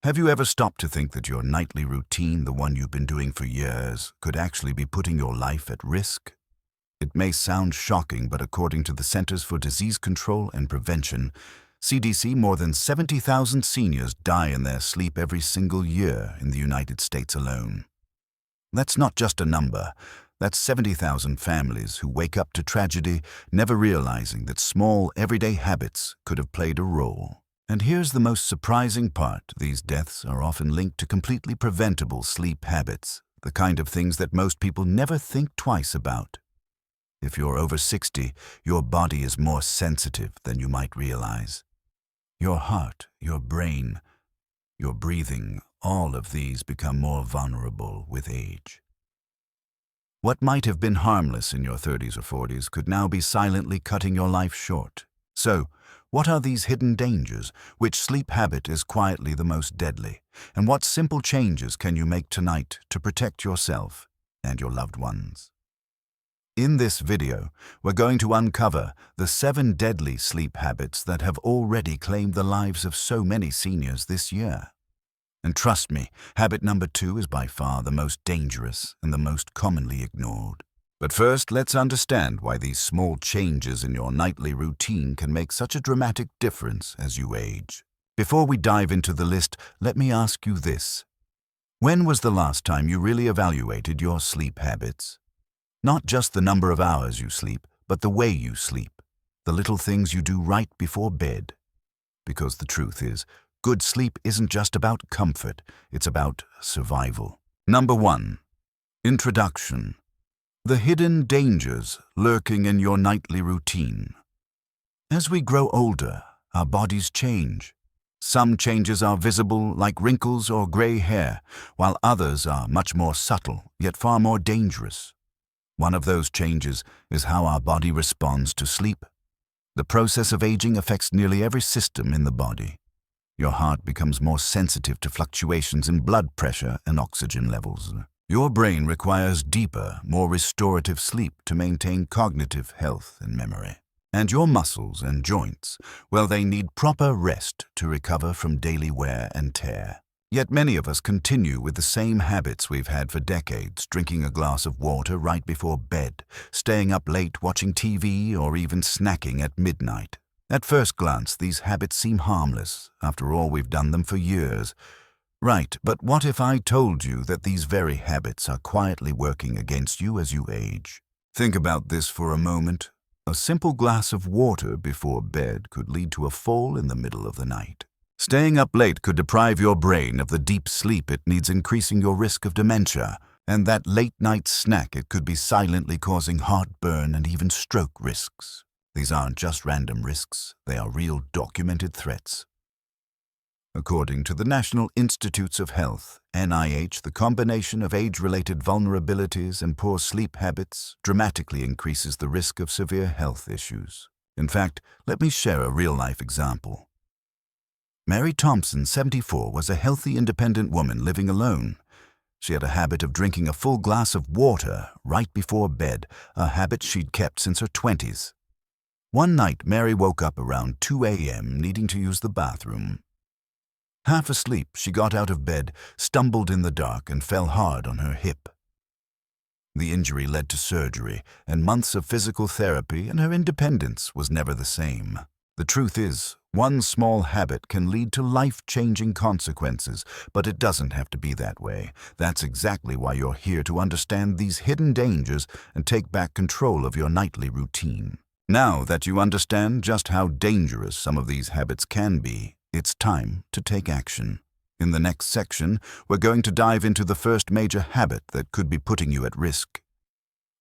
Have you ever stopped to think that your nightly routine, the one you've been doing for years, could actually be putting your life at risk? It may sound shocking, but according to the Centers for Disease Control and Prevention, CDC, more than 70,000 seniors die in their sleep every single year in the United States alone. That's not just a number. That's 70,000 families who wake up to tragedy, never realizing that small, everyday habits could have played a role. And here's the most surprising part. These deaths are often linked to completely preventable sleep habits, the kind of things that most people never think twice about. If you're over 60, your body is more sensitive than you might realize. Your heart, your brain, your breathing, all of these become more vulnerable with age. What might have been harmless in your 30s or 40s could now be silently cutting your life short. So, what are these hidden dangers? Which sleep habit is quietly the most deadly? And what simple changes can you make tonight to protect yourself and your loved ones? In this video, we're going to uncover the 7 deadly sleep habits that have already claimed the lives of so many seniors this year. And trust me, habit number 2 is by far the most dangerous and the most commonly ignored. But first, let's understand why these small changes in your nightly routine can make such a dramatic difference as you age. Before we dive into the list, let me ask you this. When was the last time you really evaluated your sleep habits? Not just the number of hours you sleep, but the way you sleep, the little things you do right before bed. Because the truth is, good sleep isn't just about comfort, it's about survival. Number 1. Introduction. The hidden dangers lurking in your nightly routine. As we grow older, our bodies change. Some changes are visible, like wrinkles or gray hair, while others are much more subtle, yet far more dangerous. One of those changes is how our body responds to sleep. The process of aging affects nearly every system in the body. Your heart becomes more sensitive to fluctuations in blood pressure and oxygen levels. Your brain requires deeper, more restorative sleep to maintain cognitive health and memory. And your muscles and joints, well, they need proper rest to recover from daily wear and tear. Yet many of us continue with the same habits we've had for decades, drinking a glass of water right before bed, staying up late watching TV, or even snacking at midnight. At first glance, these habits seem harmless. After all, we've done them for years. Right, but what if I told you that these very habits are quietly working against you as you age? Think about this for a moment. A simple glass of water before bed could lead to a fall in the middle of the night. Staying up late could deprive your brain of the deep sleep it needs, increasing your risk of dementia. And that late-night snack, it could be silently causing heartburn and even stroke risks. These aren't just random risks, they are real documented threats. According to the National Institutes of Health, NIH, the combination of age-related vulnerabilities and poor sleep habits dramatically increases the risk of severe health issues. In fact, let me share a real-life example. Mary Thompson, 74, was a healthy, independent woman living alone. She had a habit of drinking a full glass of water right before bed, a habit she'd kept since her 20s. One night, Mary woke up around 2 a.m. needing to use the bathroom. Half asleep, she got out of bed, stumbled in the dark, and fell hard on her hip. The injury led to surgery and months of physical therapy, and her independence was never the same. The truth is, one small habit can lead to life-changing consequences, but it doesn't have to be that way. That's exactly why you're here, to understand these hidden dangers and take back control of your nightly routine. Now that you understand just how dangerous some of these habits can be, it's time to take action. In the next section, we're going to dive into the first major habit that could be putting you at risk.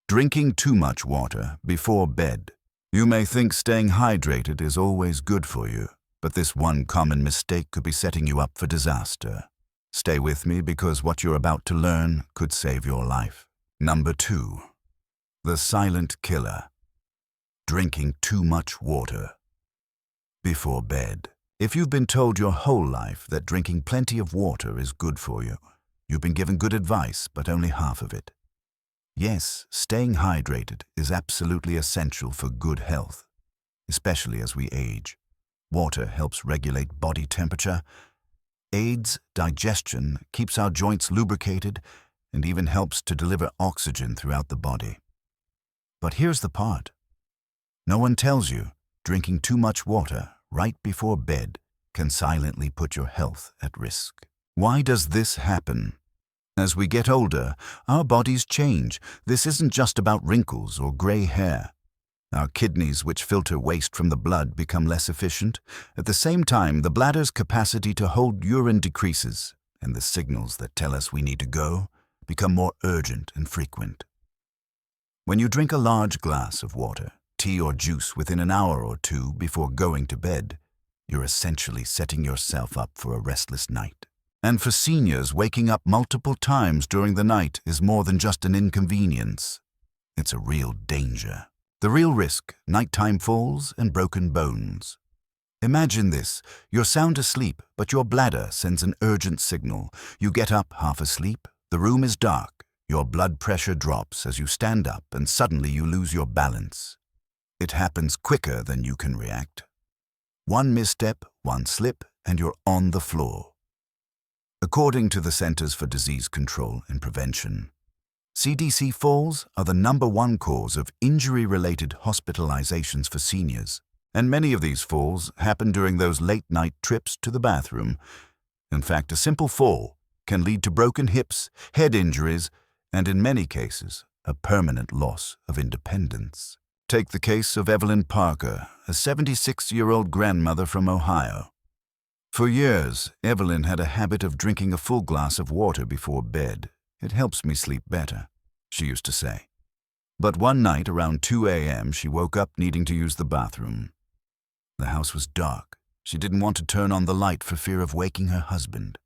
Drinking too much water before bed. You may think staying hydrated is always good for you, but this one common mistake could be setting you up for disaster. Stay with me, because what you're about to learn could save your life. Number 2. The silent killer. Drinking too much water before bed. If you've been told your whole life that drinking plenty of water is good for you, you've been given good advice, but only half of it. Yes, staying hydrated is absolutely essential for good health, especially as we age. Water helps regulate body temperature. aids digestion, keeps our joints lubricated, and even helps to deliver oxygen throughout the body. But here's the part. No one tells you drinking too much water right before bed can silently put your health at risk. Why does this happen? As we get older, our bodies change. This isn't just about wrinkles or gray hair. Our kidneys, which filter waste from the blood, become less efficient. At the same time, the bladder's capacity to hold urine decreases, and the signals that tell us we need to go become more urgent and frequent. When you drink a large glass of water, tea or juice within an hour or two before going to bed, you're essentially setting yourself up for a restless night. And for seniors, waking up multiple times during the night is more than just an inconvenience. It's a real danger. The real risk: nighttime falls and broken bones. Imagine this. You're sound asleep, but your bladder sends an urgent signal. You get up half asleep, the room is dark, your blood pressure drops as you stand up, and suddenly you lose your balance. It happens quicker than you can react. One misstep, one slip, and you're on the floor. According to the Centers for Disease Control and Prevention, CDC falls are the #1 cause of injury-related hospitalizations for seniors, and many of these falls happen during those late-night trips to the bathroom. In fact, a simple fall can lead to broken hips, head injuries, and in many cases, a permanent loss of independence. Take the case of Evelyn Parker, a 76-year-old grandmother from Ohio. For years, Evelyn had a habit of drinking a full glass of water before bed. "It helps me sleep better," she used to say. But one night around 2 a.m., she woke up needing to use the bathroom. The house was dark. She didn't want to turn on the light for fear of waking her husband.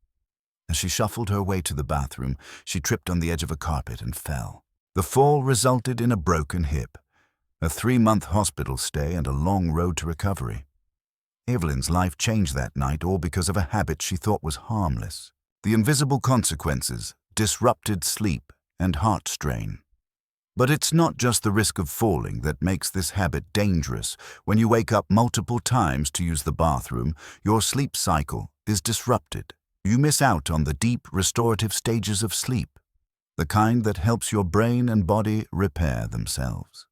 As she shuffled her way to the bathroom, she tripped on the edge of a carpet and fell. The fall resulted in a broken hip, a 3-month hospital stay, and a long road to recovery. Evelyn's life changed that night, all because of a habit she thought was harmless. The invisible consequences: disrupted sleep and heart strain. But it's not just the risk of falling that makes this habit dangerous. When you wake up multiple times to use the bathroom, your sleep cycle is disrupted. You miss out on the deep, restorative stages of sleep, the kind that helps your brain and body repair themselves.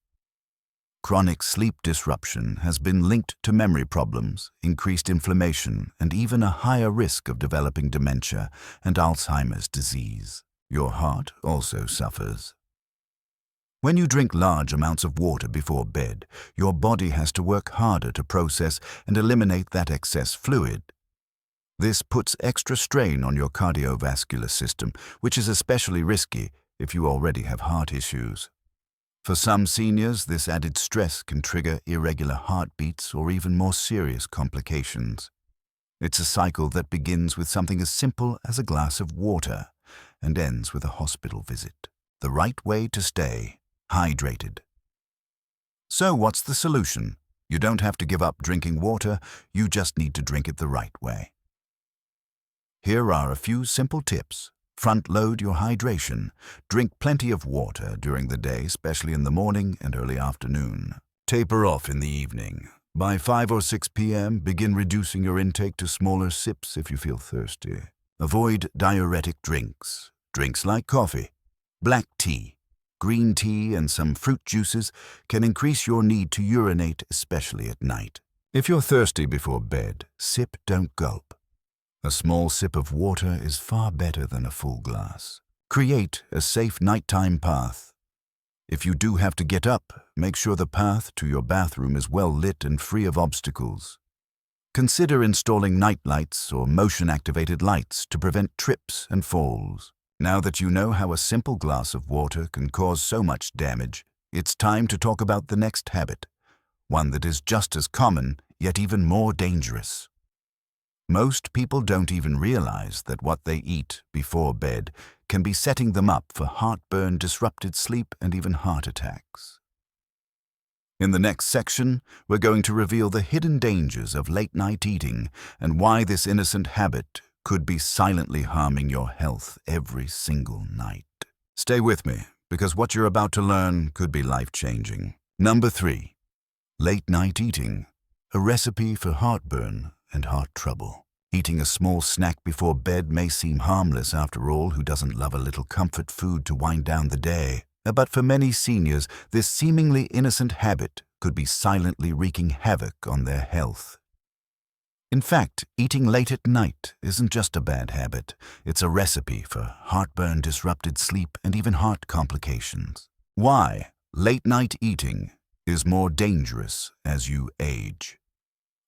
Chronic sleep disruption has been linked to memory problems, increased inflammation, and even a higher risk of developing dementia and Alzheimer's disease. Your heart also suffers. When you drink large amounts of water before bed, your body has to work harder to process and eliminate that excess fluid. This puts extra strain on your cardiovascular system, which is especially risky if you already have heart issues. For some seniors, this added stress can trigger irregular heartbeats or even more serious complications. It's a cycle that begins with something as simple as a glass of water and ends with a hospital visit. The right way to stay hydrated. So what's the solution? You don't have to give up drinking water, you just need to drink it the right way. Here are a few simple tips. Front-load your hydration. Drink plenty of water during the day, especially in the morning and early afternoon. Taper off in the evening. By 5 or 6 p.m., begin reducing your intake to smaller sips if you feel thirsty. Avoid diuretic drinks. Drinks like coffee, black tea, green tea, and some fruit juices can increase your need to urinate, especially at night. If you're thirsty before bed, sip, don't gulp. A small sip of water is far better than a full glass. Create a safe nighttime path. If you do have to get up, make sure the path to your bathroom is well lit and free of obstacles. Consider installing night lights or motion-activated lights to prevent trips and falls. Now that you know how a simple glass of water can cause so much damage, it's time to talk about the next habit, one that is just as common, yet even more dangerous. Most people don't even realize that what they eat before bed can be setting them up for heartburn, disrupted sleep, and even heart attacks. In the next section, we're going to reveal the hidden dangers of late-night eating and why this innocent habit could be silently harming your health every single night. Stay with me, because what you're about to learn could be life-changing. Number 3. Late-night eating, a recipe for heartburn and heart trouble. Eating a small snack before bed may seem harmless after all. Who doesn't love a little comfort food to wind down the day? But for many seniors, this seemingly innocent habit could be silently wreaking havoc on their health. In fact, eating late at night isn't just a bad habit. It's a recipe for heartburn, disrupted sleep, and even heart complications. Why late-night eating is more dangerous as you age.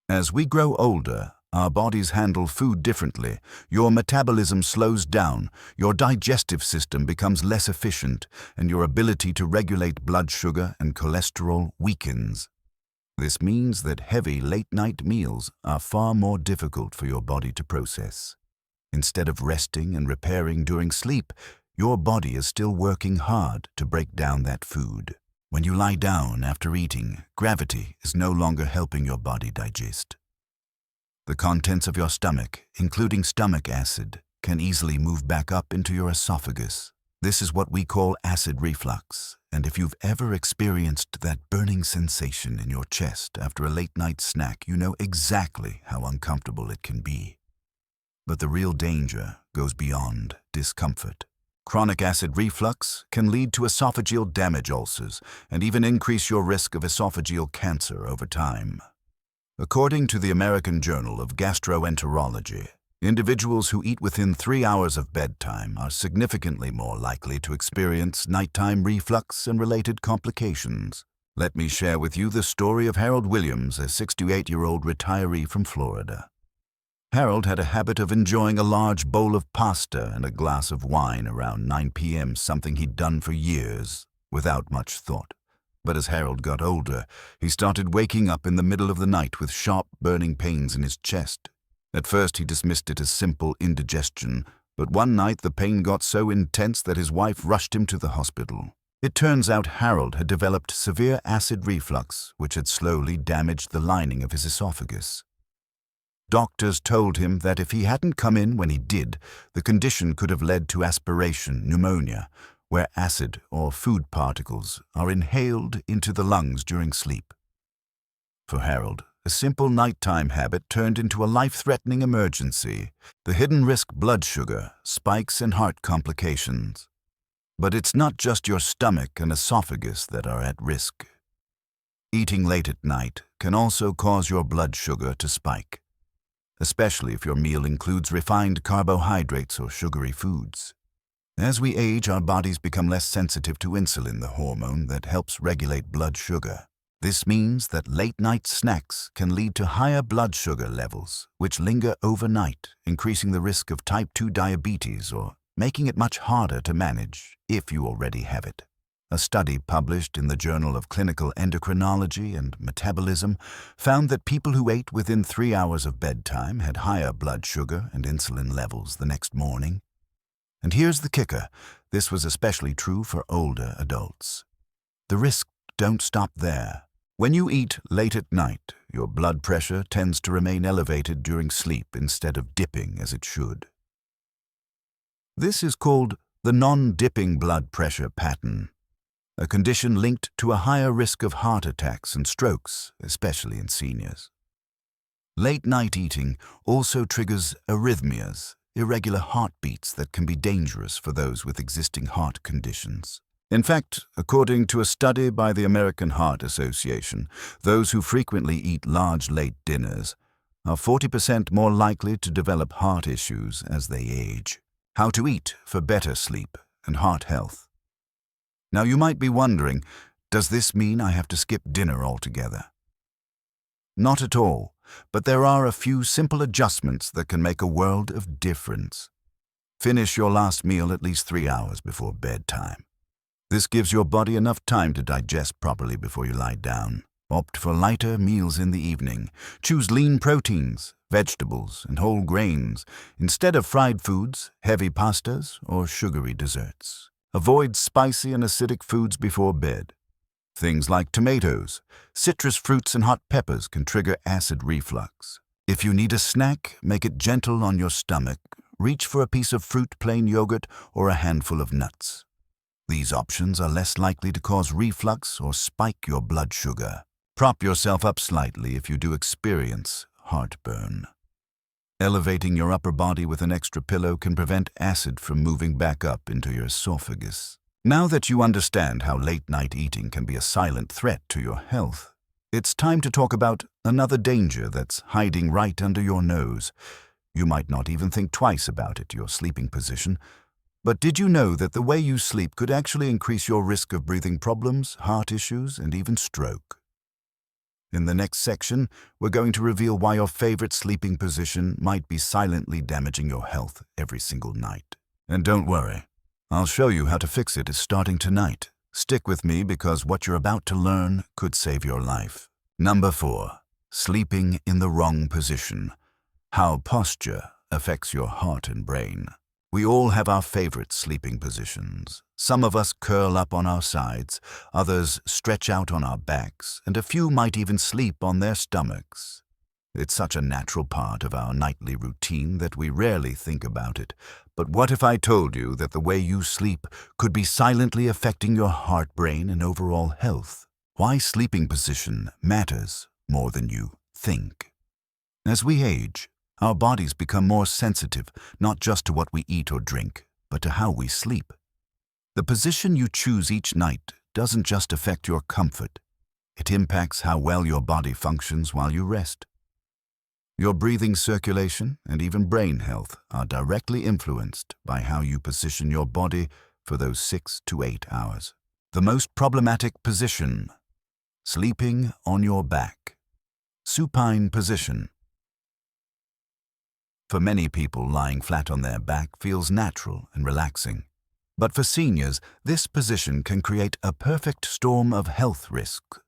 As we grow older, our bodies handle food differently. Your metabolism slows down, your digestive system becomes less efficient, and your ability to regulate blood sugar and cholesterol weakens. This means that heavy late-night meals are far more difficult for your body to process. Instead of resting and repairing during sleep, your body is still working hard to break down that food. When you lie down after eating, gravity is no longer helping your body digest. The contents of your stomach, including stomach acid, can easily move back up into your esophagus. This is what we call acid reflux, and if you've ever experienced that burning sensation in your chest after a late-night snack, you know exactly how uncomfortable it can be. But the real danger goes beyond discomfort. Chronic acid reflux can lead to esophageal damage ulcers and even increase your risk of esophageal cancer over time. According to the American Journal of Gastroenterology, individuals who eat within 3 hours of bedtime are significantly more likely to experience nighttime reflux and related complications. Let me share with you the story of Harold Williams, a 68-year-old retiree from Florida. Harold had a habit of enjoying a large bowl of pasta and a glass of wine around 9 p.m., something he'd done for years without much thought. But as Harold got older, he started waking up in the middle of the night with sharp, burning pains in his chest. At first, he dismissed it as simple indigestion, but one night the pain got so intense that his wife rushed him to the hospital. It turns out Harold had developed severe acid reflux, which had slowly damaged the lining of his esophagus. Doctors told him that if he hadn't come in when he did, the condition could have led to aspiration pneumonia, where acid or food particles are inhaled into the lungs during sleep. For Harold, a simple nighttime habit turned into a life-threatening emergency. The hidden risk: blood sugar, spikes, and heart complications. But it's not just your stomach and esophagus that are at risk. Eating late at night can also cause your blood sugar to spike, especially if your meal includes refined carbohydrates or sugary foods. As we age, our bodies become less sensitive to insulin, the hormone that helps regulate blood sugar. This means that late-night snacks can lead to higher blood sugar levels, which linger overnight, increasing the risk of type 2 diabetes or making it much harder to manage if you already have it. A study published in the Journal of Clinical Endocrinology and Metabolism found that people who ate within 3 hours of bedtime had higher blood sugar and insulin levels the next morning. And here's the kicker: this was especially true for older adults. The risks don't stop there. When you eat late at night, your blood pressure tends to remain elevated during sleep instead of dipping as it should. This is called the non-dipping blood pressure pattern, a condition linked to a higher risk of heart attacks and strokes, especially in seniors. Late-night eating also triggers arrhythmias, irregular heartbeats that can be dangerous for those with existing heart conditions. In fact, according to a study by the American Heart Association, those who frequently eat large late dinners are 40% more likely to develop heart issues as they age. How to eat for better sleep and heart health. Now you might be wondering, does this mean I have to skip dinner altogether? Not at all, but there are a few simple adjustments that can make a world of difference. Finish your last meal at least 3 hours before bedtime. This gives your body enough time to digest properly before you lie down. Opt for lighter meals in the evening. Choose lean proteins, vegetables, and whole grains instead of fried foods, heavy pastas, or sugary desserts. Avoid spicy and acidic foods before bed. Things like tomatoes, citrus fruits, and hot peppers can trigger acid reflux. If you need a snack, make it gentle on your stomach. Reach for a piece of fruit, plain yogurt, or a handful of nuts. These options are less likely to cause reflux or spike your blood sugar. Prop yourself up slightly if you do experience heartburn. Elevating your upper body with an extra pillow can prevent acid from moving back up into your esophagus. Now that you understand how late-night eating can be a silent threat to your health, it's time to talk about another danger that's hiding right under your nose. You might not even think twice about it, your sleeping position. But did you know that the way you sleep could actually increase your risk of breathing problems, heart issues, and even stroke? In the next section, we're going to reveal why your favorite sleeping position might be silently damaging your health every single night. And don't worry, I'll show you how to fix it starting tonight. Stick with me because what you're about to learn could save your life. Number 4. Sleeping in the wrong position. How posture affects your heart and brain. We all have our favorite sleeping positions. Some of us curl up on our sides, others stretch out on our backs, and a few might even sleep on their stomachs. It's such a natural part of our nightly routine that we rarely think about it. But what if I told you that the way you sleep could be silently affecting your heart, brain, and overall health? Why sleeping position matters more than you think. As we age, our bodies become more sensitive, not just to what we eat or drink, but to how we sleep. The position you choose each night doesn't just affect your comfort. It impacts how well your body functions while you rest. Your breathing, circulation, and even brain health are directly influenced by how you position your body for those 6 to 8 hours. The most problematic position: sleeping on your back. Supine position. For many people, lying flat on their back feels natural and relaxing. But for seniors, this position can create a perfect storm of health risks.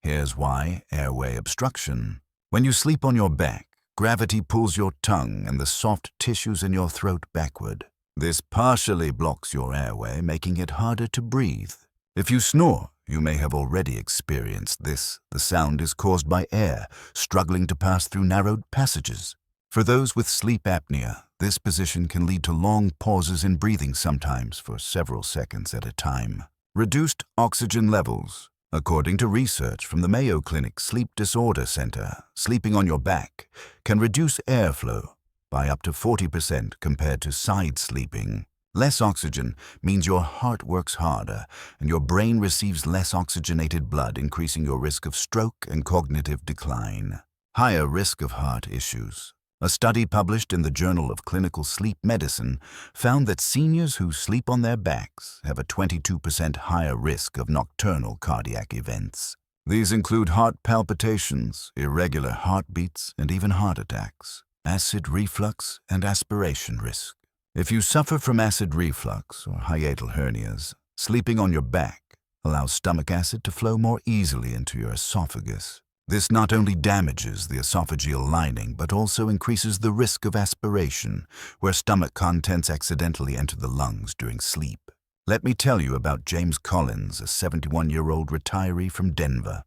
Here's why: airway obstruction. When you sleep on your back, gravity pulls your tongue and the soft tissues in your throat backward. This partially blocks your airway, making it harder to breathe. If you snore, you may have already experienced this. The sound is caused by air struggling to pass through narrowed passages. For those with sleep apnea, this position can lead to long pauses in breathing, sometimes for several seconds at a time. Reduced oxygen levels. According to research from the Mayo Clinic Sleep Disorder Center, sleeping on your back can reduce airflow by up to 40% compared to side sleeping. Less oxygen means your heart works harder and your brain receives less oxygenated blood, increasing your risk of stroke and cognitive decline. Higher risk of heart issues. A study published in the Journal of Clinical Sleep Medicine found that seniors who sleep on their backs have a 22% higher risk of nocturnal cardiac events. These include heart palpitations, irregular heartbeats, and even heart attacks, acid reflux, and aspiration risk. If you suffer from acid reflux or hiatal hernias, sleeping on your back allows stomach acid to flow more easily into your esophagus. This not only damages the esophageal lining, but also increases the risk of aspiration, where stomach contents accidentally enter the lungs during sleep. Let me tell you about James Collins, a 71-year-old retiree from Denver.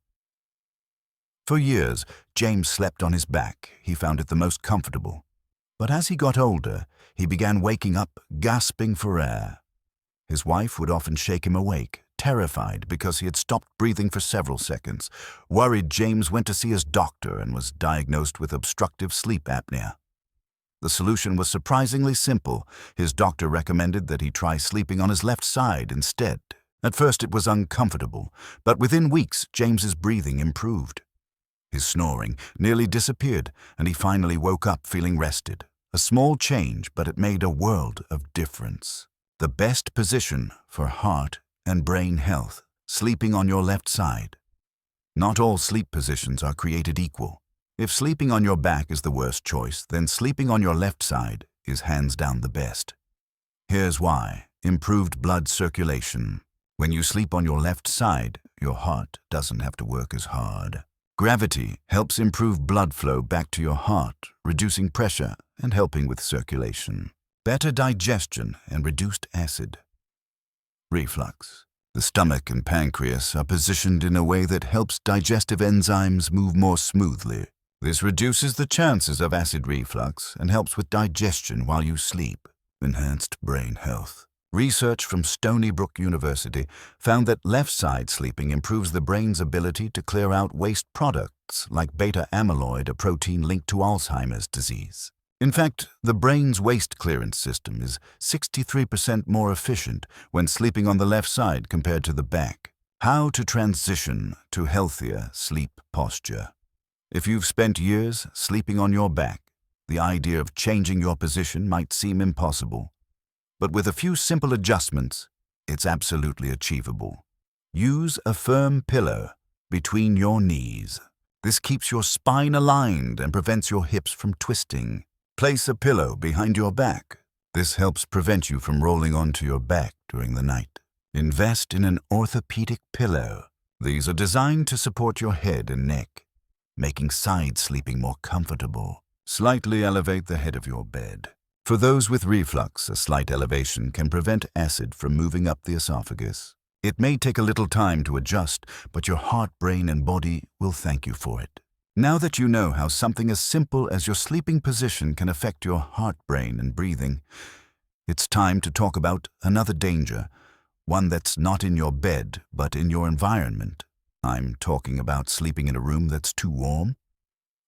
For years, James slept on his back. He found it the most comfortable. But as he got older, he began waking up, gasping for air. His wife would often shake him awake, terrified because he had stopped breathing for several seconds. Worried, James went to see his doctor and was diagnosed with obstructive sleep apnea. The solution was surprisingly simple. His doctor recommended that he try sleeping on his left side instead. At first it was uncomfortable, but within weeks James's breathing improved. His snoring nearly disappeared, and he finally woke up feeling rested. A small change, but it made a world of difference. The best position for heart and brain health: sleeping on your left side. Not all sleep positions are created equal. If sleeping on your back is the worst choice, then sleeping on your left side is hands down the best. Here's why: improved blood circulation. When you sleep on your left side, your heart doesn't have to work as hard. Gravity helps improve blood flow back to your heart, reducing pressure and helping with circulation. Better digestion and reduced acid reflux. The stomach and pancreas are positioned in a way that helps digestive enzymes move more smoothly. This reduces the chances of acid reflux and helps with digestion while you sleep. Enhanced brain health. Research from Stony Brook University found that left-side sleeping improves the brain's ability to clear out waste products like beta amyloid, a protein linked to Alzheimer's disease. In fact, the brain's waste clearance system is 63% more efficient when sleeping on the left side compared to the back. How to transition to healthier sleep posture. If you've spent years sleeping on your back, the idea of changing your position might seem impossible. But with a few simple adjustments, it's absolutely achievable. Use a firm pillow between your knees. This keeps your spine aligned and prevents your hips from twisting. Place a pillow behind your back. This helps prevent you from rolling onto your back during the night. Invest in an orthopedic pillow. These are designed to support your head and neck, making side sleeping more comfortable. Slightly elevate the head of your bed. For those with reflux, a slight elevation can prevent acid from moving up the esophagus. It may take a little time to adjust, but your heart, brain, and body will thank you for it. Now that you know how something as simple as your sleeping position can affect your heart, brain, and breathing, it's time to talk about another danger, one that's not in your bed, but in your environment. I'm talking about sleeping in a room that's too warm.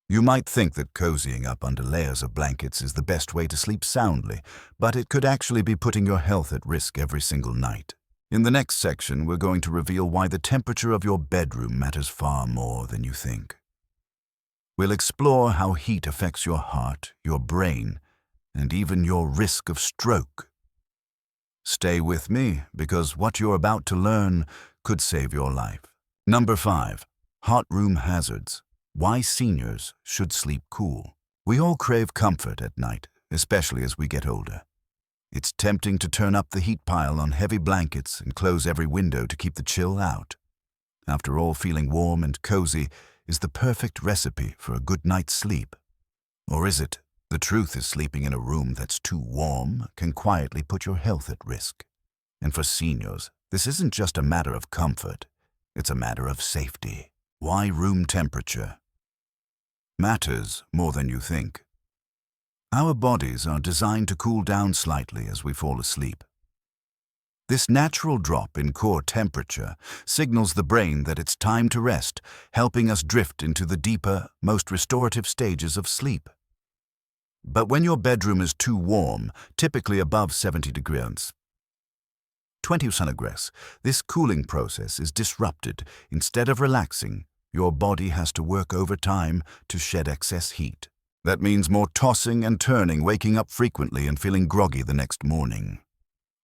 You might think that cozying up under layers of blankets is the best way to sleep soundly, but it could actually be putting your health at risk every single night. In the next section, we're going to reveal why the temperature of your bedroom matters far more than you think. We'll explore how heat affects your heart, your brain, and even your risk of stroke. Stay with me, because what you're about to learn could save your life. Number 5. Hot room hazards. Why seniors should sleep cool. We all crave comfort at night, especially as we get older. It's tempting to turn up the heat pile on heavy blankets and close every window to keep the chill out. After all, feeling warm and cozy is the perfect recipe for a good night's sleep. Or is it? The truth is, sleeping in a room that's too warm can quietly put your health at risk. And for seniors, this isn't just a matter of comfort, it's a matter of safety. Why room temperature matters more than you think. Our bodies are designed to cool down slightly as we fall asleep. This natural drop in core temperature signals the brain that it's time to rest, helping us drift into the deeper, most restorative stages of sleep. But when your bedroom is too warm, typically above 70 degrees, 20 centigrade, this cooling process is disrupted. Instead of relaxing, your body has to work overtime to shed excess heat. That means more tossing and turning, waking up frequently and feeling groggy the next morning.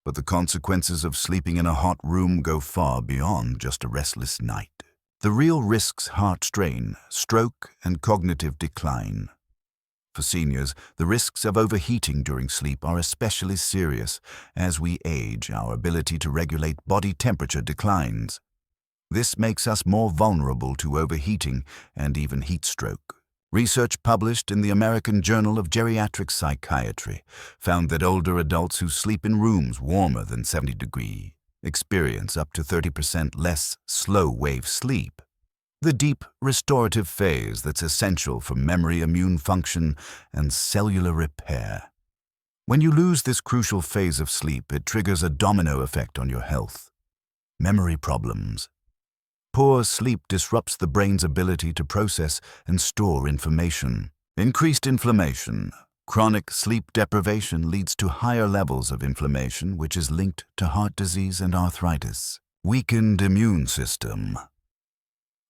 But the consequences of sleeping in a hot room go far beyond just a restless night. The real risks: heart strain, stroke, and cognitive decline. For seniors, the risks of overheating during sleep are especially serious. As we age, our ability to regulate body temperature declines. This makes us more vulnerable to overheating and even heat stroke. Research published in the American Journal of Geriatric Psychiatry found that older adults who sleep in rooms warmer than 70 degrees experience up to 30% less slow-wave sleep, the deep restorative phase that's essential for memory, immune function, and cellular repair. When you lose this crucial phase of sleep, it triggers a domino effect on your health. Memory problems. Poor sleep disrupts the brain's ability to process and store information. Increased inflammation. Chronic sleep deprivation leads to higher levels of inflammation, which is linked to heart disease and arthritis. Weakened immune system.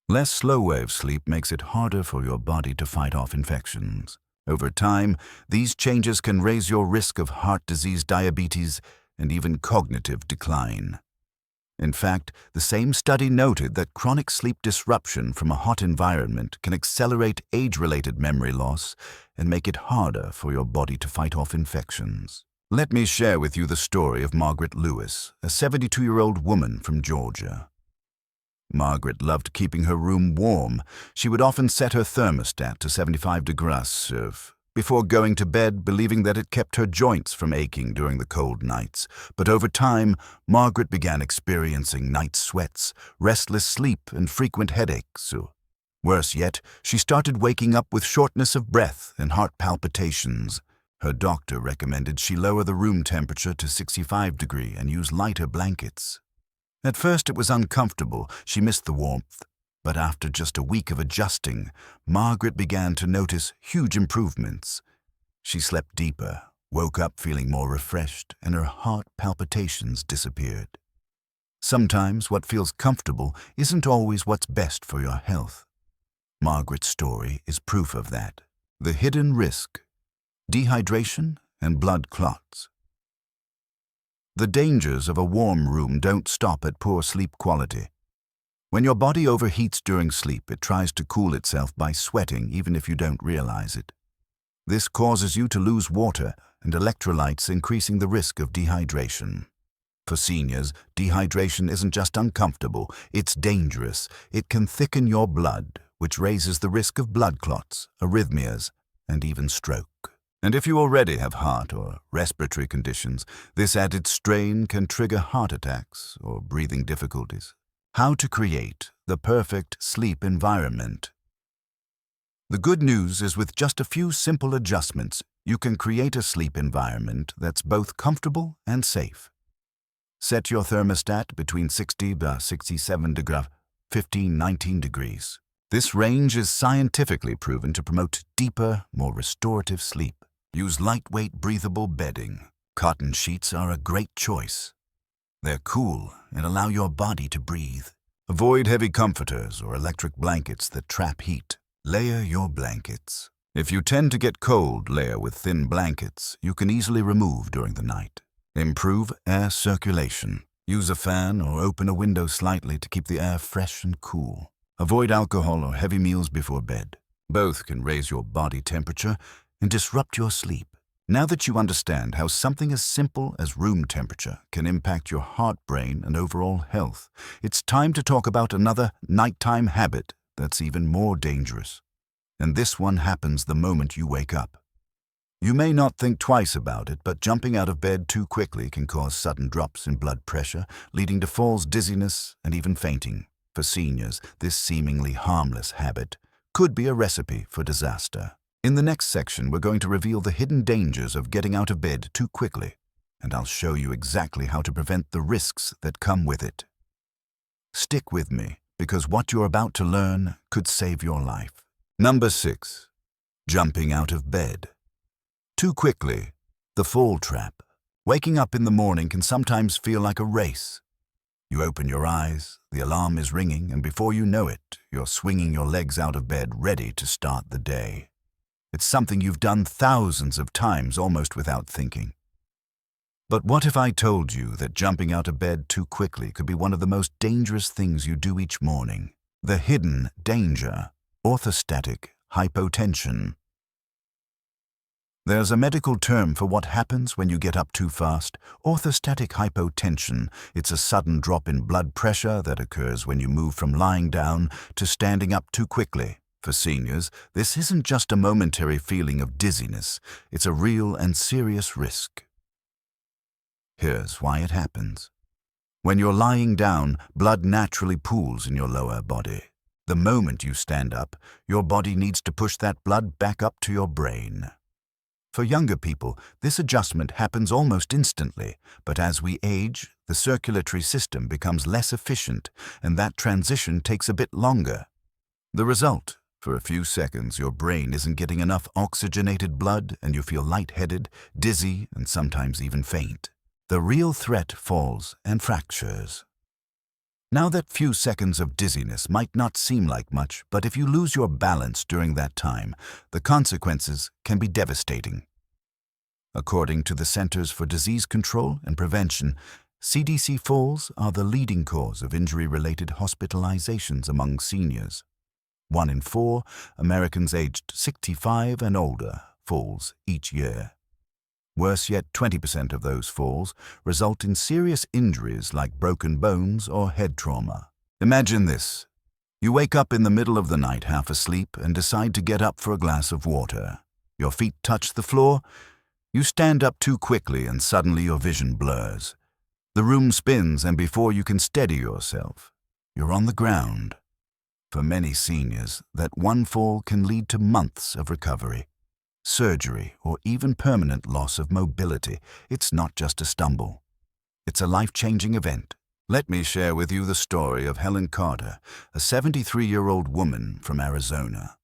Less slow-wave sleep makes it harder for your body to fight off infections. Over time, these changes can raise your risk of heart disease, diabetes, and even cognitive decline. In fact, the same study noted that chronic sleep disruption from a hot environment can accelerate age-related memory loss and make it harder for your body to fight off infections. Let me share with you the story of Margaret Lewis, a 72-year-old woman from Georgia. Margaret loved keeping her room warm. She would often set her thermostat to 75 degrees before going to bed, believing that it kept her joints from aching during the cold nights. But over time, Margaret began experiencing night sweats, restless sleep, and frequent headaches. Worse yet, she started waking up with shortness of breath and heart palpitations. Her doctor recommended she lower the room temperature to 65 degrees and use lighter blankets. At first it was uncomfortable. She missed the warmth. But after just a week of adjusting, Margaret began to notice huge improvements. She slept deeper, woke up feeling more refreshed, and her heart palpitations disappeared. Sometimes what feels comfortable isn't always what's best for your health. Margaret's story is proof of that. The hidden risk: dehydration and blood clots. The dangers of a warm room don't stop at poor sleep quality. When your body overheats during sleep, it tries to cool itself by sweating even if you don't realize it. This causes you to lose water and electrolytes, increasing the risk of dehydration. For seniors, dehydration isn't just uncomfortable, it's dangerous. It can thicken your blood, which raises the risk of blood clots, arrhythmias, and even stroke. And if you already have heart or respiratory conditions, this added strain can trigger heart attacks or breathing difficulties. How to create the perfect sleep environment. The good news is, with just a few simple adjustments, you can create a sleep environment that's both comfortable and safe. Set your thermostat between 60 to 67 degrees, 15-19 degrees. This range is scientifically proven to promote deeper, more restorative sleep. Use lightweight, breathable bedding. Cotton sheets are a great choice. They're cool and allow your body to breathe. Avoid heavy comforters or electric blankets that trap heat. Layer your blankets. If you tend to get cold, layer with thin blankets you can easily remove during the night. Improve air circulation. Use a fan or open a window slightly to keep the air fresh and cool. Avoid alcohol or heavy meals before bed. Both can raise your body temperature and disrupt your sleep. Now that you understand how something as simple as room temperature can impact your heart, brain, and overall health, it's time to talk about another nighttime habit that's even more dangerous. And this one happens the moment you wake up. You may not think twice about it, but jumping out of bed too quickly can cause sudden drops in blood pressure, leading to falls, dizziness, and even fainting. For seniors, this seemingly harmless habit could be a recipe for disaster. In the next section, we're going to reveal the hidden dangers of getting out of bed too quickly, and I'll show you exactly how to prevent the risks that come with it. Stick with me, because what you're about to learn could save your life. Number 6. Jumping out of bed too quickly. The fall trap. Waking up in the morning can sometimes feel like a race. You open your eyes, the alarm is ringing, and before you know it, you're swinging your legs out of bed ready to start the day. It's something you've done thousands of times almost without thinking. But what if I told you that jumping out of bed too quickly could be one of the most dangerous things you do each morning? The hidden danger: orthostatic hypotension. There's a medical term for what happens when you get up too fast: orthostatic hypotension. It's a sudden drop in blood pressure that occurs when you move from lying down to standing up too quickly. For seniors, this isn't just a momentary feeling of dizziness, it's a real and serious risk. Here's why it happens. When you're lying down, blood naturally pools in your lower body. The moment you stand up, your body needs to push that blood back up to your brain. For younger people, this adjustment happens almost instantly, but as we age, the circulatory system becomes less efficient, and that transition takes a bit longer. The result: for a few seconds, your brain isn't getting enough oxygenated blood, and you feel lightheaded, dizzy, and sometimes even faint. The real threat: falls and fractures. Now, that few seconds of dizziness might not seem like much, but if you lose your balance during that time, the consequences can be devastating. According to the Centers for Disease Control and Prevention, CDC, falls are the leading cause of injury-related hospitalizations among seniors. 1 in 4 Americans aged 65 and older falls each year. Worse yet, 20% of those falls result in serious injuries like broken bones or head trauma. Imagine this. You wake up in the middle of the night half asleep and decide to get up for a glass of water. Your feet touch the floor. You stand up too quickly and suddenly your vision blurs. The room spins, and before you can steady yourself, you're on the ground. For many seniors, that one fall can lead to months of recovery, surgery, or even permanent loss of mobility. It's not just a stumble. It's a life-changing event. Let me share with you the story of Helen Carter, a 73-year-old woman from Arizona.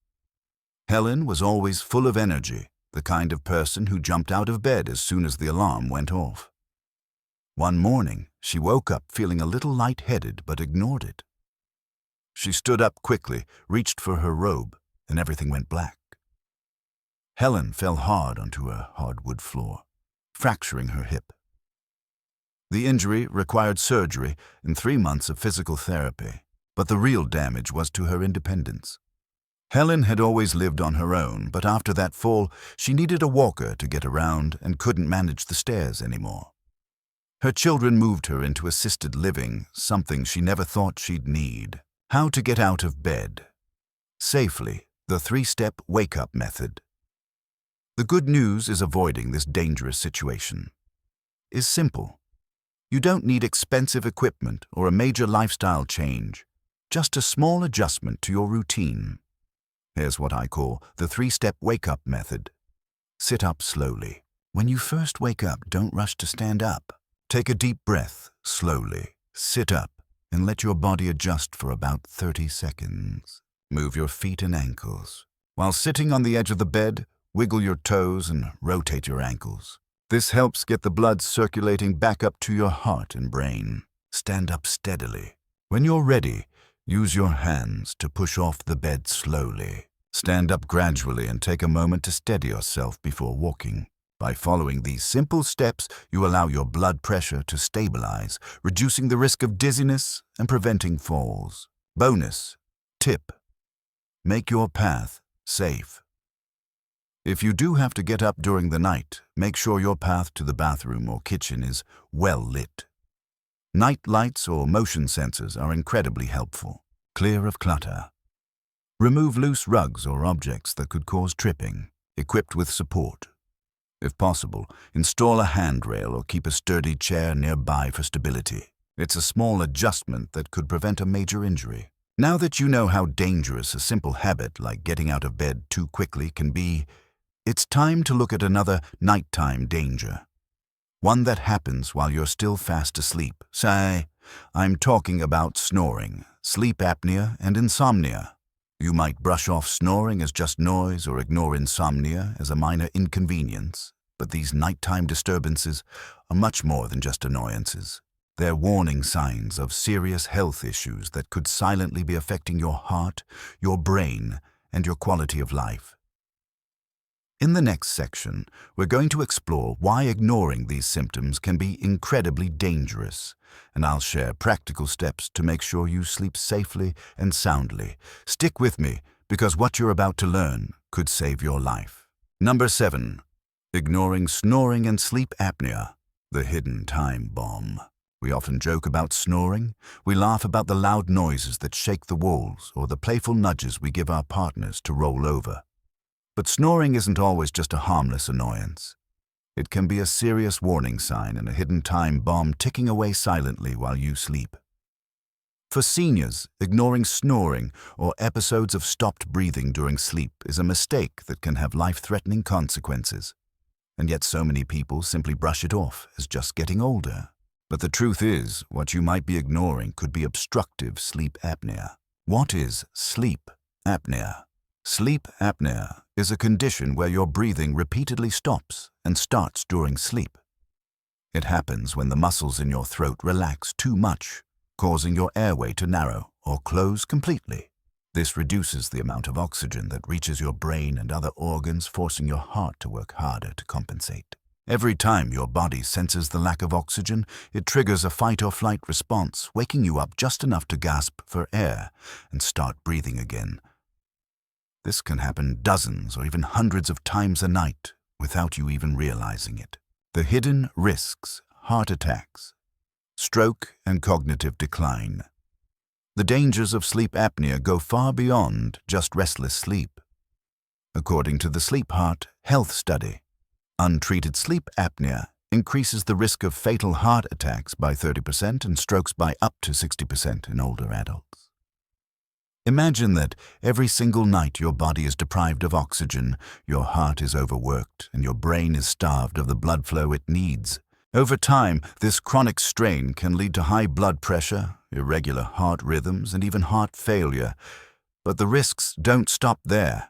Helen was always full of energy, the kind of person who jumped out of bed as soon as the alarm went off. One morning, she woke up feeling a little lightheaded but ignored it. She stood up quickly, reached for her robe, and everything went black. Helen fell hard onto a hardwood floor, fracturing her hip. The injury required surgery and 3 months of physical therapy, but the real damage was to her independence. Helen had always lived on her own, but after that fall, she needed a walker to get around and couldn't manage the stairs anymore. Her children moved her into assisted living, something she never thought she'd need. How to get out of bed safely, the 3-step wake-up method. The good news is avoiding this dangerous situation is simple. You don't need expensive equipment or a major lifestyle change, just a small adjustment to your routine. Here's what I call the 3-step wake-up method. Sit up slowly. When you first wake up, don't rush to stand up. Take a deep breath slowly. Sit up and let your body adjust for about 30 seconds. Move your feet and ankles. While sitting on the edge of the bed, wiggle your toes and rotate your ankles. This helps get the blood circulating back up to your heart and brain. Stand up steadily. When you're ready, use your hands to push off the bed slowly. Stand up gradually and take a moment to steady yourself before walking. By following these simple steps, you allow your blood pressure to stabilize, reducing the risk of dizziness and preventing falls. Bonus tip: make your path safe. If you do have to get up during the night, make sure your path to the bathroom or kitchen is well lit. Night lights or motion sensors are incredibly helpful. Clear of clutter. Remove loose rugs or objects that could cause tripping, equipped with support. If possible, install a handrail or keep a sturdy chair nearby for stability. It's a small adjustment that could prevent a major injury. Now that you know how dangerous a simple habit like getting out of bed too quickly can be, it's time to look at another nighttime danger. One that happens while you're still fast asleep. Say, I'm talking about snoring, sleep apnea, and insomnia. You might brush off snoring as just noise or ignore insomnia as a minor inconvenience, but these nighttime disturbances are much more than just annoyances. They're warning signs of serious health issues that could silently be affecting your heart, your brain, and your quality of life. In the next section, we're going to explore why ignoring these symptoms can be incredibly dangerous, and I'll share practical steps to make sure you sleep safely and soundly. Stick with me, because what you're about to learn could save your life. Number 7. Ignoring snoring and sleep apnea, the hidden time bomb. We often joke about snoring. We laugh about the loud noises that shake the walls or the playful nudges we give our partners to roll over. But snoring isn't always just a harmless annoyance. It can be a serious warning sign and a hidden time bomb ticking away silently while you sleep. For seniors, ignoring snoring or episodes of stopped breathing during sleep is a mistake that can have life-threatening consequences. And yet so many people simply brush it off as just getting older. But the truth is, what you might be ignoring could be obstructive sleep apnea. What is sleep apnea? Sleep apnea is a condition where your breathing repeatedly stops and starts during sleep. It happens when the muscles in your throat relax too much, causing your airway to narrow or close completely. This reduces the amount of oxygen that reaches your brain and other organs, forcing your heart to work harder to compensate. Every time your body senses the lack of oxygen, it triggers a fight-or-flight response, waking you up just enough to gasp for air and start breathing again. This can happen dozens or even hundreds of times a night without you even realizing it. The hidden risks: heart attacks, stroke, and cognitive decline. The dangers of sleep apnea go far beyond just restless sleep. According to the Sleep Heart Health Study, untreated sleep apnea increases the risk of fatal heart attacks by 30% and strokes by up to 60% in older adults. Imagine that every single night your body is deprived of oxygen, your heart is overworked, and your brain is starved of the blood flow it needs. Over time, this chronic strain can lead to high blood pressure, irregular heart rhythms, and even heart failure. But the risks don't stop there.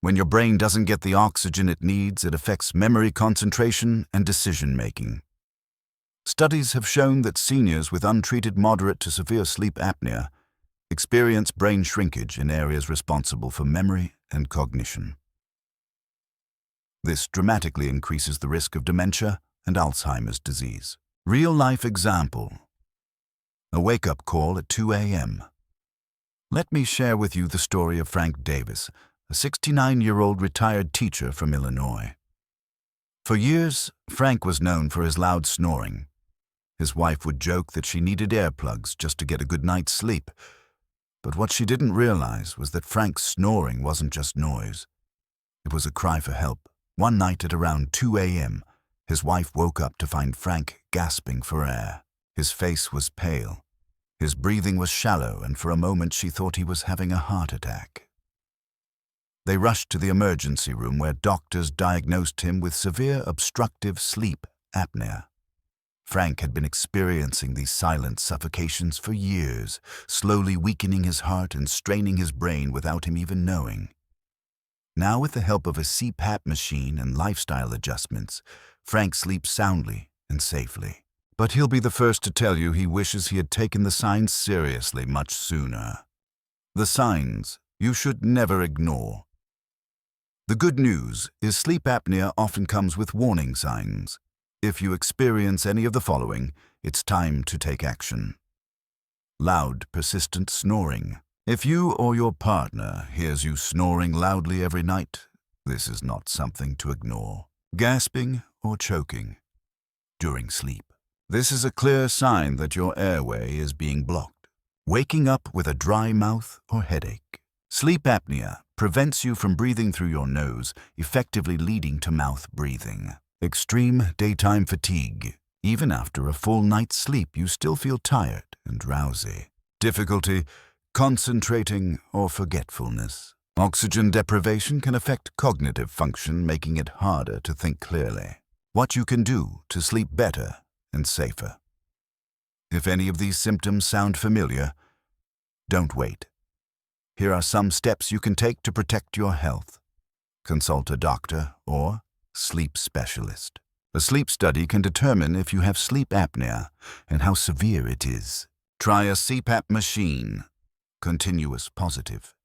When your brain doesn't get the oxygen it needs, it affects memory, concentration, and decision-making. Studies have shown that seniors with untreated moderate to severe sleep apnea experience brain shrinkage in areas responsible for memory and cognition. This dramatically increases the risk of dementia and Alzheimer's disease. Real-life example. A wake-up call at 2 a.m. Let me share with you the story of Frank Davis, a 69-year-old retired teacher from Illinois. For years, Frank was known for his loud snoring. His wife would joke that she needed earplugs just to get a good night's sleep. But what she didn't realize was that Frank's snoring wasn't just noise. It was a cry for help. One night at around 2 a.m., his wife woke up to find Frank gasping for air. His face was pale. His breathing was shallow, and for a moment she thought he was having a heart attack. They rushed to the emergency room where doctors diagnosed him with severe obstructive sleep apnea. Frank had been experiencing these silent suffocations for years, slowly weakening his heart and straining his brain without him even knowing. Now, with the help of a CPAP machine and lifestyle adjustments, Frank sleeps soundly and safely. But he'll be the first to tell you he wishes he had taken the signs seriously much sooner. The signs you should never ignore. The good news is sleep apnea often comes with warning signs. If you experience any of the following, it's time to take action. Loud, persistent snoring. If you or your partner hears you snoring loudly every night, this is not something to ignore. Gasping or choking during sleep. This is a clear sign that your airway is being blocked. Waking up with a dry mouth or headache. Sleep apnea prevents you from breathing through your nose, effectively leading to mouth breathing. Extreme daytime fatigue. Even after a full night's sleep, you still feel tired and drowsy. Difficulty concentrating or forgetfulness. Oxygen deprivation can affect cognitive function, making it harder to think clearly. What you can do to sleep better and safer. If any of these symptoms sound familiar, don't wait. Here are some steps you can take to protect your health. Consult a doctor or sleep specialist. A sleep study can determine if you have sleep apnea and how severe it is. Try a CPAP machine. Continuous positive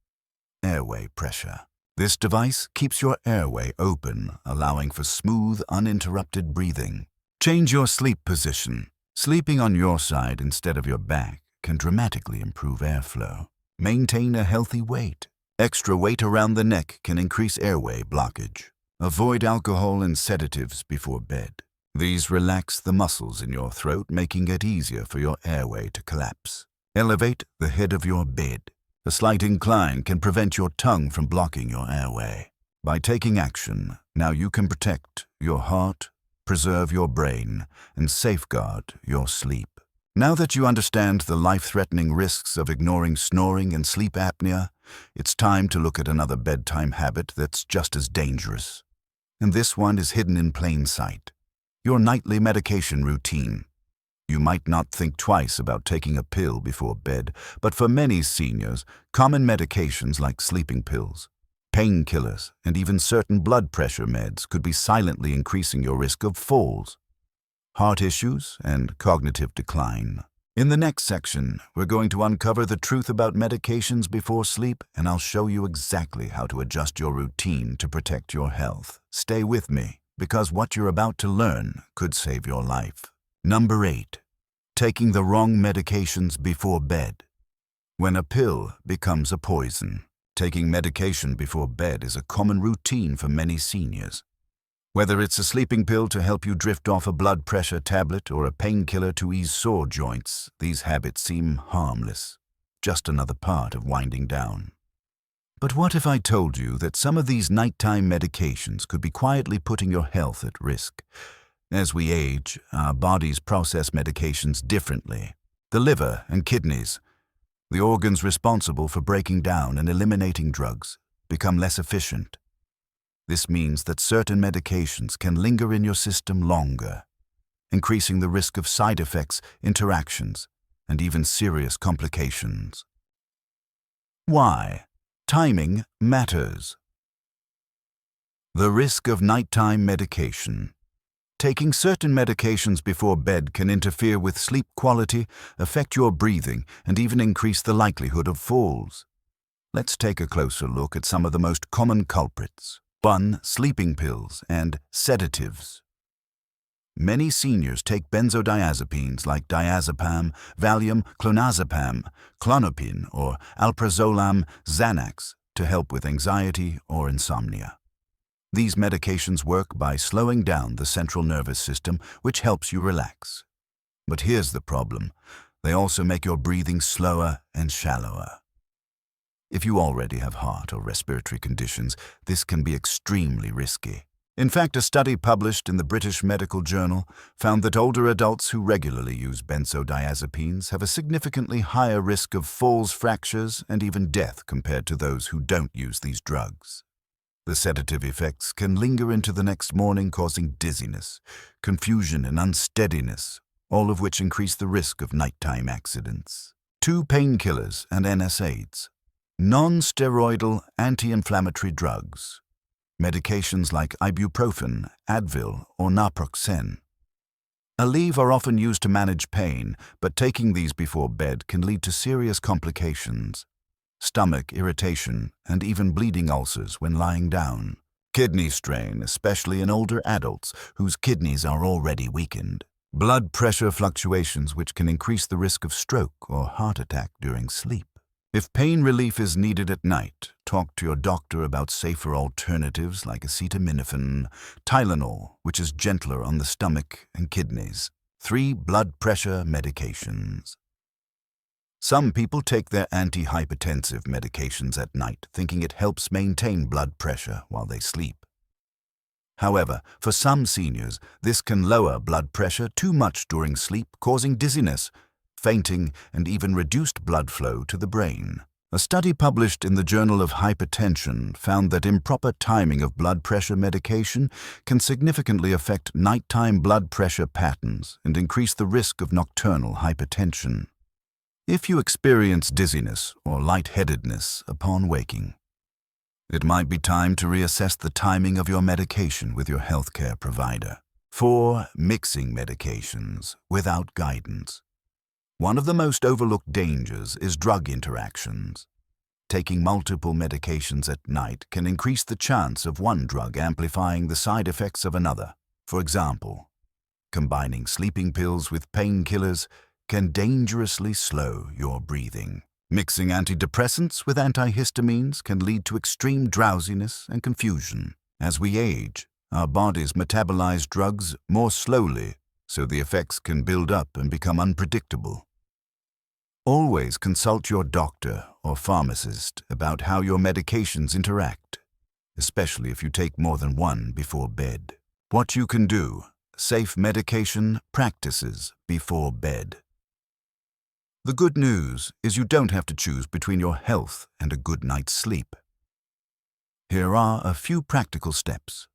airway pressure. This device keeps your airway open, allowing for smooth, uninterrupted breathing. Change your sleep position. Sleeping on your side instead of your back can dramatically improve airflow. Maintain a healthy weight. Extra weight around the neck can increase airway blockage. Avoid alcohol and sedatives before bed. These relax the muscles in your throat, making it easier for your airway to collapse. Elevate the head of your bed. A slight incline can prevent your tongue from blocking your airway. By taking action, now you can protect your heart, preserve your brain, and safeguard your sleep. Now that you understand the life-threatening risks of ignoring snoring and sleep apnea, it's time to look at another bedtime habit that's just as dangerous. And this one is hidden in plain sight. Your nightly medication routine. You might not think twice about taking a pill before bed, but for many seniors, common medications like sleeping pills, painkillers, and even certain blood pressure meds could be silently increasing your risk of falls, heart issues, and cognitive decline. In the next section, we're going to uncover the truth about medications before sleep, and I'll show you exactly how to adjust your routine to protect your health. Stay with me, because what you're about to learn could save your life. Number 8. Taking the wrong medications before bed. When a pill becomes a poison, taking medication before bed is a common routine for many seniors. Whether it's a sleeping pill to help you drift off a blood pressure tablet or a painkiller to ease sore joints, these habits seem harmless, just another part of winding down. But what if I told you that some of these nighttime medications could be quietly putting your health at risk? As we age, our bodies process medications differently. The liver and kidneys, the organs responsible for breaking down and eliminating drugs, become less efficient. This means that certain medications can linger in your system longer, increasing the risk of side effects, interactions, and even serious complications. Why? Timing matters. The risk of nighttime medication. Taking certain medications before bed can interfere with sleep quality, affect your breathing, and even increase the likelihood of falls. Let's take a closer look at some of the most common culprits. 1. Sleeping pills and sedatives. Many seniors take benzodiazepines like diazepam, Valium, clonazepam, Klonopin, or alprazolam, Xanax to help with anxiety or insomnia. These medications work by slowing down the central nervous system, which helps you relax. But here's the problem. They also make your breathing slower and shallower. If you already have heart or respiratory conditions, this can be extremely risky. In fact, a study published in the British Medical Journal found that older adults who regularly use benzodiazepines have a significantly higher risk of falls, fractures, and even death compared to those who don't use these drugs. The sedative effects can linger into the next morning, causing dizziness, confusion, and unsteadiness, all of which increase the risk of nighttime accidents. 2. Painkillers and NSAIDs. Non-steroidal anti-inflammatory drugs. Medications like ibuprofen, Advil, or naproxen. Aleve are often used to manage pain, but taking these before bed can lead to serious complications. Stomach irritation, and even bleeding ulcers when lying down. Kidney strain, especially in older adults whose kidneys are already weakened. Blood pressure fluctuations, which can increase the risk of stroke or heart attack during sleep. If pain relief is needed at night, talk to your doctor about safer alternatives like acetaminophen, Tylenol, which is gentler on the stomach and kidneys. 3. Blood pressure medications. Some people take their antihypertensive medications at night, thinking it helps maintain blood pressure while they sleep. However, for some seniors, this can lower blood pressure too much during sleep, causing dizziness, fainting, and even reduced blood flow to the brain. A study published in the Journal of Hypertension found that improper timing of blood pressure medication can significantly affect nighttime blood pressure patterns and increase the risk of nocturnal hypertension. If you experience dizziness or lightheadedness upon waking, it might be time to reassess the timing of your medication with your healthcare provider. 4. Mixing medications without guidance. One of the most overlooked dangers is drug interactions. Taking multiple medications at night can increase the chance of one drug amplifying the side effects of another. For example, combining sleeping pills with painkillers can dangerously slow your breathing. Mixing antidepressants with antihistamines can lead to extreme drowsiness and confusion. As we age, our bodies metabolize drugs more slowly, so the effects can build up and become unpredictable. Always consult your doctor or pharmacist about how your medications interact, especially if you take more than one before bed. What you can do: safe medication practices before bed. The good news is you don't have to choose between your health and a good night's sleep. Here are a few practical steps.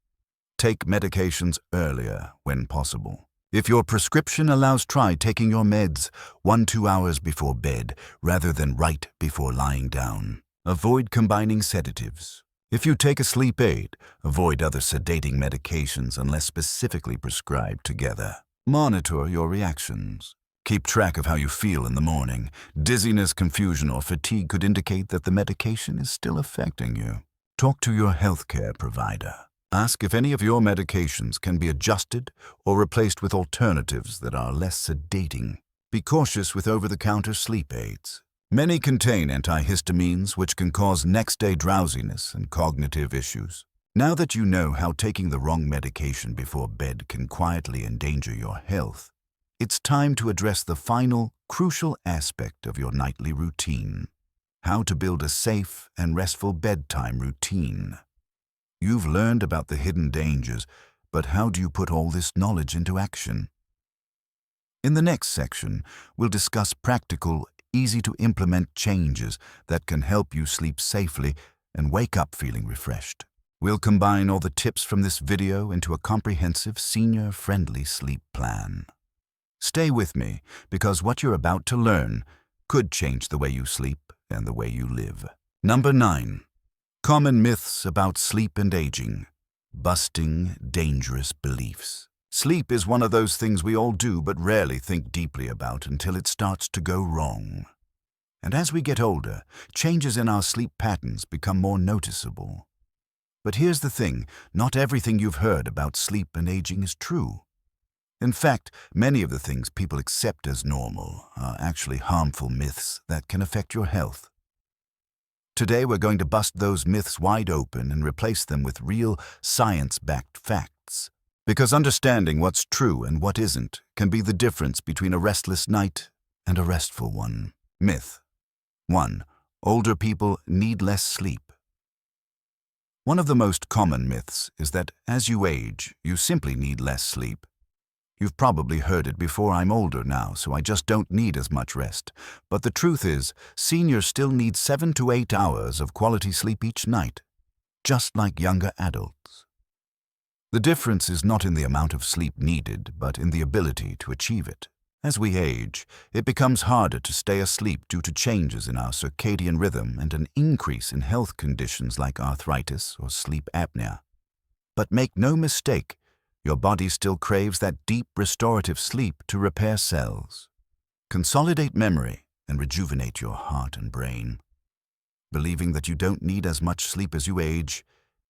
Take medications earlier when possible. If your prescription allows, try taking your meds 1-2 hours before bed rather than right before lying down. Avoid combining sedatives. If you take a sleep aid, avoid other sedating medications unless specifically prescribed together. Monitor your reactions. Keep track of how you feel in the morning. Dizziness, confusion, or fatigue could indicate that the medication is still affecting you. Talk to your healthcare provider. Ask if any of your medications can be adjusted or replaced with alternatives that are less sedating. Be cautious with over-the-counter sleep aids. Many contain antihistamines, which can cause next-day drowsiness and cognitive issues. Now that you know how taking the wrong medication before bed can quietly endanger your health, it's time to address the final, crucial aspect of your nightly routine: how to build a safe and restful bedtime routine. You've learned about the hidden dangers, but how do you put all this knowledge into action? In the next section, we'll discuss practical, easy-to-implement changes that can help you sleep safely and wake up feeling refreshed. We'll combine all the tips from this video into a comprehensive, senior-friendly sleep plan. Stay with me, because what you're about to learn could change the way you sleep and the way you live. Number 9. Common myths about sleep and aging. Busting dangerous beliefs. Sleep is one of those things we all do but rarely think deeply about until it starts to go wrong. And as we get older, changes in our sleep patterns become more noticeable. But here's the thing, not everything you've heard about sleep and aging is true. In fact, many of the things people accept as normal are actually harmful myths that can affect your health. Today we're going to bust those myths wide open and replace them with real, science-backed facts. Because understanding what's true and what isn't can be the difference between a restless night and a restful one. Myth 1. Older people need less sleep. One of the most common myths is that as you age, you simply need less sleep. You've probably heard it before. I'm older now, so I just don't need as much rest. But the truth is, seniors still need 7 to 8 hours of quality sleep each night, just like younger adults. The difference is not in the amount of sleep needed, but in the ability to achieve it. As we age, it becomes harder to stay asleep due to changes in our circadian rhythm and an increase in health conditions like arthritis or sleep apnea. But make no mistake, your body still craves that deep restorative sleep to repair cells, consolidate memory, and rejuvenate your heart and brain. Believing that you don't need as much sleep as you age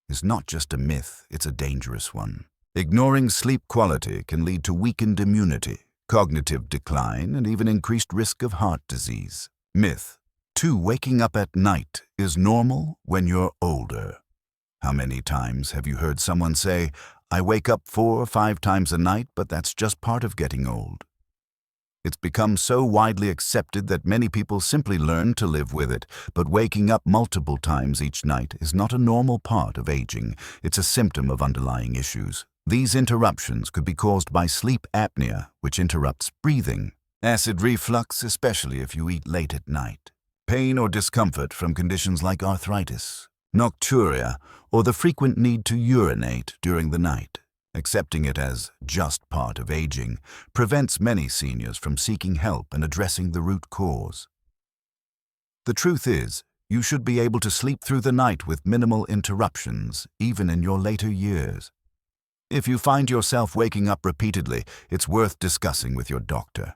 is not just a myth, it's a dangerous one. Ignoring sleep quality can lead to weakened immunity, cognitive decline, and even increased risk of heart disease. Myth 2. Waking up at night is normal when you're older. How many times have you heard someone say, "I wake up 4 or 5 times a night, but that's just part of getting old"? It's become so widely accepted that many people simply learn to live with it, but waking up multiple times each night is not a normal part of aging. It's a symptom of underlying issues. These interruptions could be caused by sleep apnea, which interrupts breathing, acid reflux, especially if you eat late at night, pain or discomfort from conditions like arthritis, nocturia, or the frequent need to urinate during the night. Accepting it as just part of aging prevents many seniors from seeking help and addressing the root cause. The truth is, you should be able to sleep through the night with minimal interruptions, even in your later years. If you find yourself waking up repeatedly, it's worth discussing with your doctor.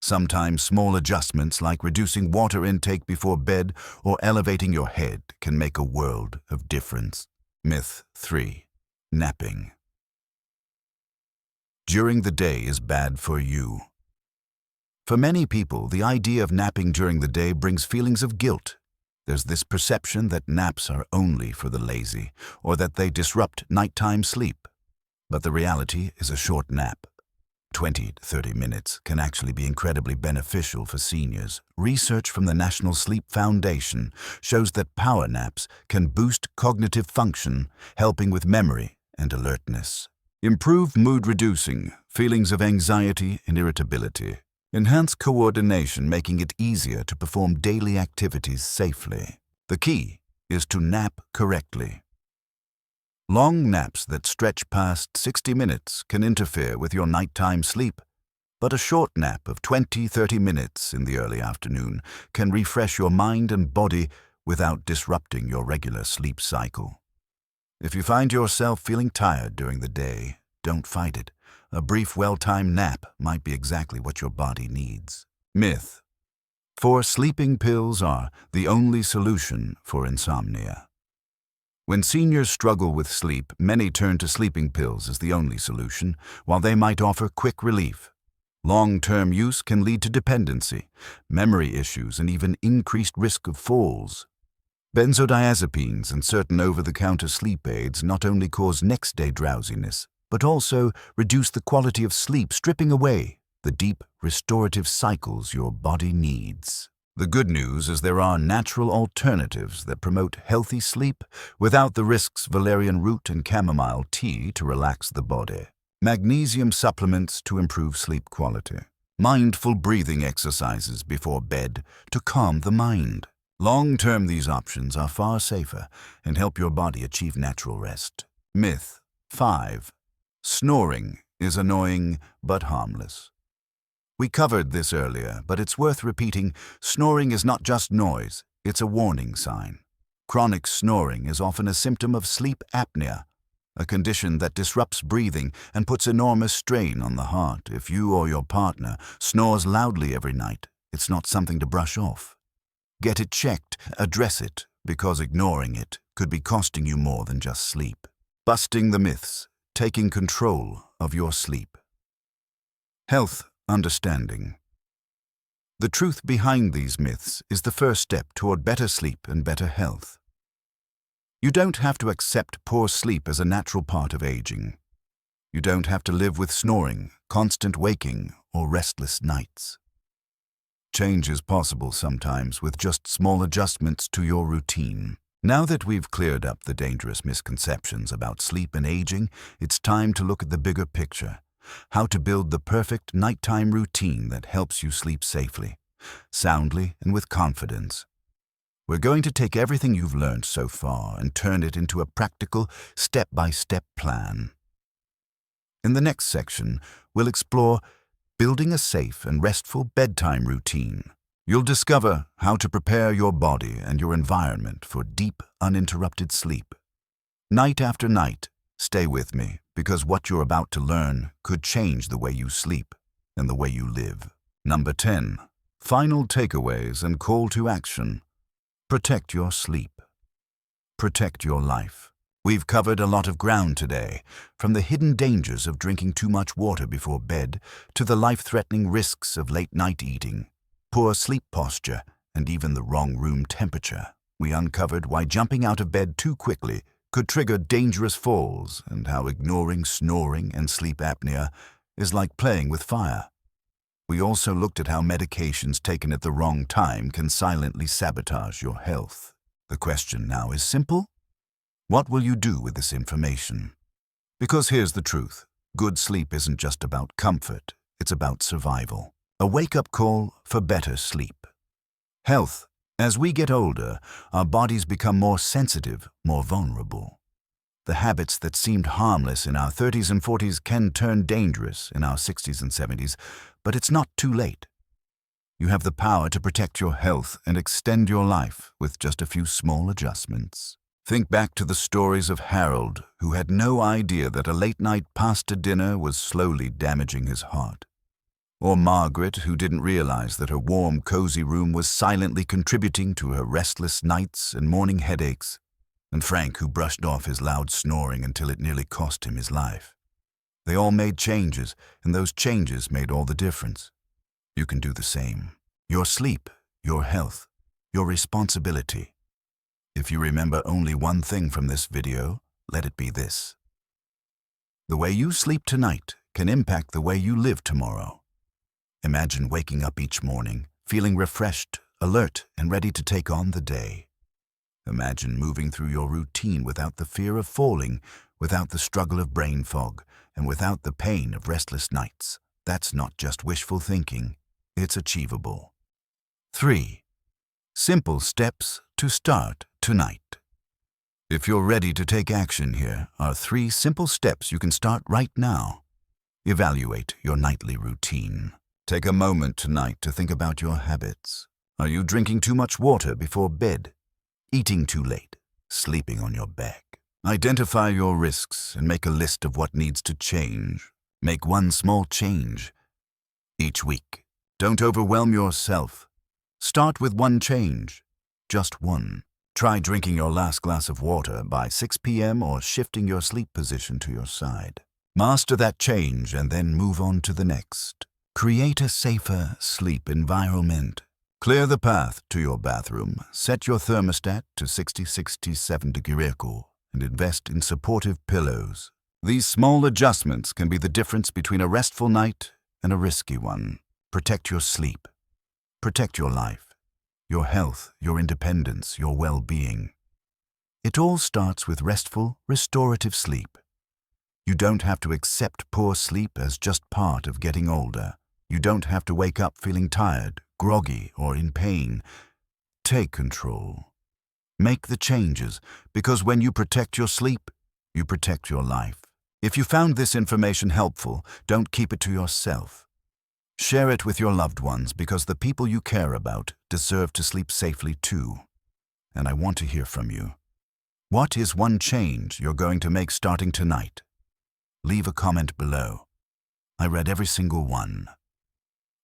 Sometimes small adjustments like reducing water intake before bed or elevating your head can make a world of difference. Myth 3. Napping during the day is bad for you. For many people, the idea of napping during the day brings feelings of guilt. There's this perception that naps are only for the lazy, or that they disrupt nighttime sleep. But the reality is a short nap, 20 to 30 minutes, can actually be incredibly beneficial for seniors. Research from the National Sleep Foundation shows that power naps can boost cognitive function, helping with memory and alertness. Improve mood-reducing, feelings of anxiety and irritability. Enhance coordination, making it easier to perform daily activities safely. The key is to nap correctly. Long naps that stretch past 60 minutes can interfere with your nighttime sleep, but a short nap of 20-30 minutes in the early afternoon can refresh your mind and body without disrupting your regular sleep cycle. If you find yourself feeling tired during the day, don't fight it. A brief, well-timed nap might be exactly what your body needs. Myth 4. Sleeping pills are the only solution for insomnia. When seniors struggle with sleep, many turn to sleeping pills as the only solution, while they might offer quick relief. Long-term use can lead to dependency, memory issues, and even increased risk of falls. Benzodiazepines and certain over-the-counter sleep aids not only cause next-day drowsiness, but also reduce the quality of sleep, stripping away the deep, restorative cycles your body needs. The good news is there are natural alternatives that promote healthy sleep without the risks: valerian root and chamomile tea to relax the body, magnesium supplements to improve sleep quality, mindful breathing exercises before bed to calm the mind. Long-term, these options are far safer and help your body achieve natural rest. Myth 5. Snoring is annoying but harmless. We covered this earlier, but it's worth repeating. Snoring is not just noise, it's a warning sign. Chronic snoring is often a symptom of sleep apnea, a condition that disrupts breathing and puts enormous strain on the heart. If you or your partner snores loudly every night, it's not something to brush off. Get it checked, address it, because ignoring it could be costing you more than just sleep. Busting the myths, taking control of your sleep. Health understanding. The truth behind these myths is the first step toward better sleep and better health. You don't have to accept poor sleep as a natural part of aging. You don't have to live with snoring, constant waking, or restless nights. Change is possible sometimes with just small adjustments to your routine. Now that we've cleared up the dangerous misconceptions about sleep and aging, it's time to look at the bigger picture. How to build the perfect nighttime routine that helps you sleep safely, soundly, and with confidence. We're going to take everything you've learned so far and turn it into a practical, step-by-step plan. In the next section, we'll explore building a safe and restful bedtime routine. You'll discover how to prepare your body and your environment for deep, uninterrupted sleep. Night after night, stay with me, because what you're about to learn could change the way you sleep and the way you live. Number 10. Final takeaways and call to action. Protect your sleep. Protect your life. We've covered a lot of ground today, from the hidden dangers of drinking too much water before bed to the life-threatening risks of late-night eating, poor sleep posture, and even the wrong room temperature. We uncovered why jumping out of bed too quickly could trigger dangerous falls and how ignoring snoring and sleep apnea is like playing with fire. We also looked at how medications taken at the wrong time can silently sabotage your health. The question now is simple. What will you do with this information? Because here's the truth. Good sleep isn't just about comfort, it's about survival. A wake-up call for better sleep. Health. As we get older, our bodies become more sensitive, more vulnerable. The habits that seemed harmless in our 30s and 40s can turn dangerous in our 60s and 70s, but it's not too late. You have the power to protect your health and extend your life with just a few small adjustments. Think back to the stories of Harold, who had no idea that a late-night pasta dinner was slowly damaging his heart. Or Margaret, who didn't realize that her warm, cozy room was silently contributing to her restless nights and morning headaches. And Frank, who brushed off his loud snoring until it nearly cost him his life. They all made changes, and those changes made all the difference. You can do the same. Your sleep, your health, your responsibility. If you remember only one thing from this video, let it be this. The way you sleep tonight can impact the way you live tomorrow. Imagine waking up each morning, feeling refreshed, alert, and ready to take on the day. Imagine moving through your routine without the fear of falling, without the struggle of brain fog, and without the pain of restless nights. That's not just wishful thinking, it's achievable. 3. Simple steps to start tonight. If you're ready to take action, here are 3 simple steps you can start right now. Evaluate your nightly routine. Take a moment tonight to think about your habits. Are you drinking too much water before bed? Eating too late? Sleeping on your back? Identify your risks and make a list of what needs to change. Make one small change each week. Don't overwhelm yourself. Start with one change, just one. Try drinking your last glass of water by 6 p.m. or shifting your sleep position to your side. Master that change and then move on to the next. Create a safer sleep environment. Clear the path to your bathroom. Set your thermostat to 60-67 degree cool and invest in supportive pillows. These small adjustments can be the difference between a restful night and a risky one. Protect your sleep. Protect your life. Your health, your independence, your well-being. It all starts with restful, restorative sleep. You don't have to accept poor sleep as just part of getting older. You don't have to wake up feeling tired, groggy, or in pain. Take control. Make the changes, because when you protect your sleep, you protect your life. If you found this information helpful, don't keep it to yourself. Share it with your loved ones, because the people you care about deserve to sleep safely too. And I want to hear from you. What is one change you're going to make starting tonight? Leave a comment below. I read every single one.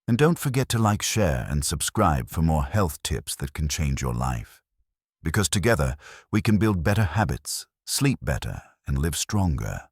And don't forget to like, share, and subscribe for more health tips that can change your life. Because together, we can build better habits, sleep better, and live stronger.